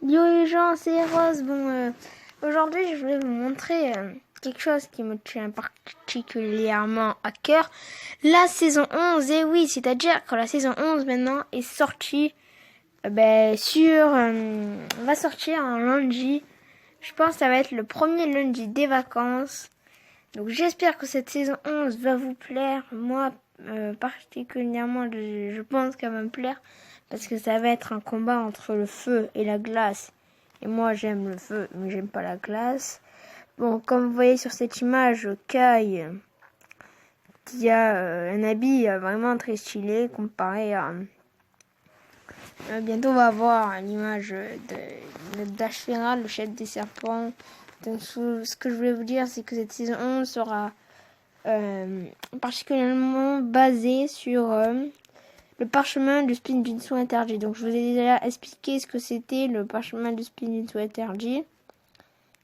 Yo les gens, c'est Rose. Aujourd'hui, je voulais vous montrer quelque chose qui me tient particulièrement à cœur. La saison 11, et oui, c'est-à-dire que la saison 11 maintenant est sortie va sortir un lundi. Je pense que ça va être le premier lundi des vacances. Donc j'espère que cette saison 11 va vous plaire. Moi, particulièrement, je pense qu'elle va me plaire. Parce que ça va être un combat entre le feu et la glace. Et moi, j'aime le feu, mais j'aime pas la glace. Bon, comme vous voyez sur cette image, Kai, qui a un habit vraiment très stylé comparé à... bientôt, on va voir l'image d'Ashfera, le chef des serpents. Donc, ce que je voulais vous dire, c'est que cette saison 11 sera particulièrement basée sur... le parchemin de Spinjitzu interdit. Donc je vous ai déjà expliqué ce que c'était le parchemin de Spinjitzu interdit.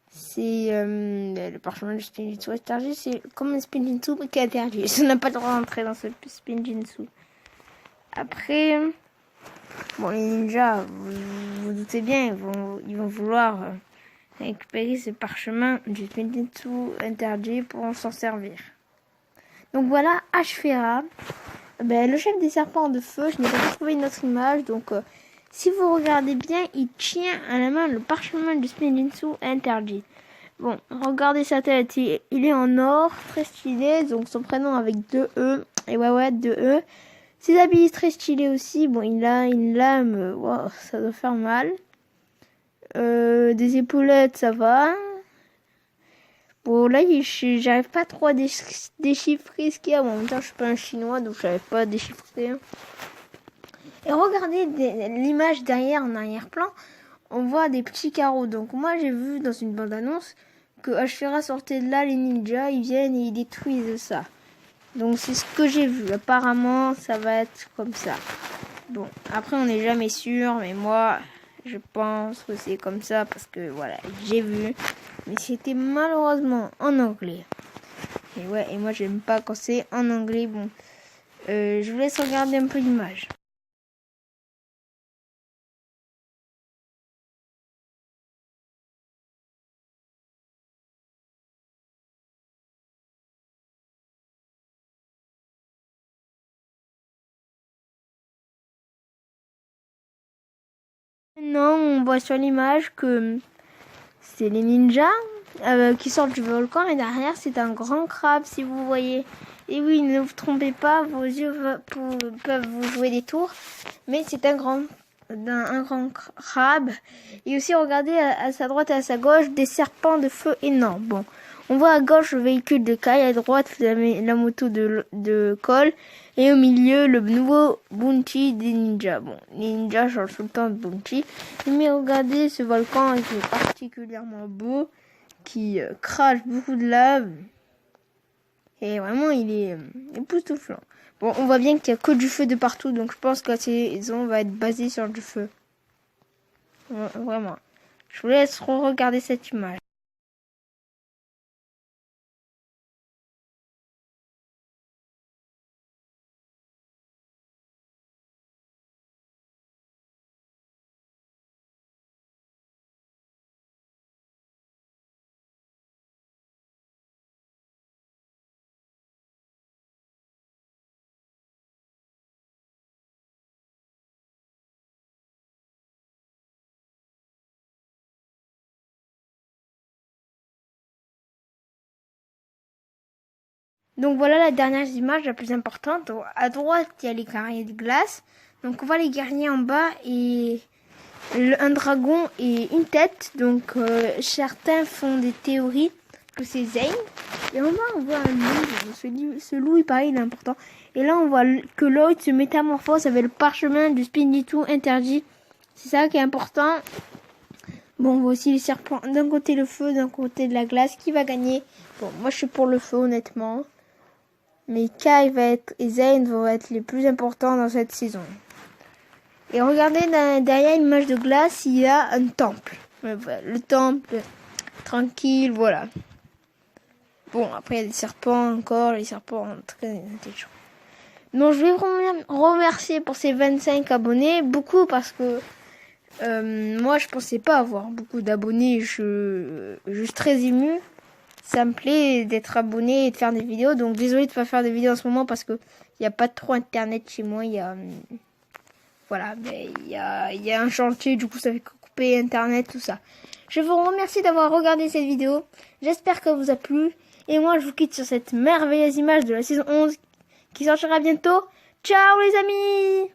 C'est le parchemin de Spinjitzu interdit, c'est comme un Spinjitzu qui est interdit. On n'a pas le droit d'entrer dans ce Spinjitzu. Après, bon, les ninjas, vous doutez bien, ils vont vouloir récupérer ce parchemin du Spinjitzu interdit pour s'en servir. Donc voilà, Ashfera. Le chef des serpents de feu, je n'ai pas trouvé une autre image, donc si vous regardez bien, il tient à la main le parchemin du Spinjitzu interdit. Bon, regardez sa tête, il est en or, très stylé, donc son prénom avec 2 E, et ouais, 2 E. Ses habits très stylés aussi, bon, il a une lame, wow, ça doit faire mal. Des épaulettes, ça va. Bon, là, j'arrive pas trop à déchiffrer ce qu'il y a. Bon, en même temps, je suis pas un chinois, donc j'arrive pas à déchiffrer. Et regardez l'image derrière, en arrière-plan, on voit des petits carreaux. Donc moi, j'ai vu dans une bande-annonce que Ashfera sortait de là, les ninjas, ils viennent et ils détruisent ça. Donc c'est ce que j'ai vu. Apparemment, ça va être comme ça. Bon, après, on n'est jamais sûr, mais moi... je pense que c'est comme ça parce que voilà, j'ai vu. Mais c'était malheureusement en anglais. Et ouais, et moi j'aime pas quand c'est en anglais. Bon, je vous laisse regarder un peu l'image. Maintenant, on voit sur l'image que c'est les ninjas qui sortent du volcan et derrière c'est un grand crabe si vous voyez. Et oui, ne vous trompez pas, vos yeux peuvent vous jouer des tours, mais c'est un grand crabe. Et aussi regardez à sa droite et à sa gauche des serpents de feu énormes. Bon, on voit à gauche le véhicule de Kai, à droite la moto de Cole, et au milieu le nouveau bounty des ninjas. Bon, les ninjas changent tout le temps de bounty, mais regardez ce volcan qui est particulièrement beau, qui crache beaucoup de lave. Et vraiment, il est époustouflant. Bon, on voit bien qu'il n'y a que du feu de partout, donc je pense que la saison va être basée sur du feu. Vraiment. Je vous laisse regarder cette image. Donc voilà la dernière image, la plus importante. À droite, il y a les guerriers de glace. Donc on voit les guerriers en bas et un dragon et une tête. Donc certains font des théories que c'est Zane. Et en bas, on voit un loup. Ce loup, il paraît, il est important. Et là, on voit que Lloyd se métamorphose avec le parchemin du Spinjitzu interdit. C'est ça qui est important. Bon, on voit aussi les serpents. D'un côté le feu, d'un côté de la glace. Qui va gagner? Bon, moi je suis pour le feu, honnêtement. Mais Kai et Zane vont être les plus importants dans cette saison. Et regardez derrière l'image de glace, il y a un temple. Le temple, tranquille, voilà. Bon, après il y a des serpents encore, les serpents très intelligents. Donc je vais vous remercier pour ces 25 abonnés, beaucoup parce que Moi, je pensais pas avoir beaucoup d'abonnés. Je suis très émue. Ça me plaît d'être abonné et de faire des vidéos. Donc, désolé de pas faire des vidéos en ce moment parce que il n'y a pas trop internet chez moi. Voilà, mais il y a un chantier. Du coup, ça fait couper internet, tout ça. Je vous remercie d'avoir regardé cette vidéo. J'espère que vous a plu. Et moi, je vous quitte sur cette merveilleuse image de la saison 11 qui sortira bientôt. Ciao les amis!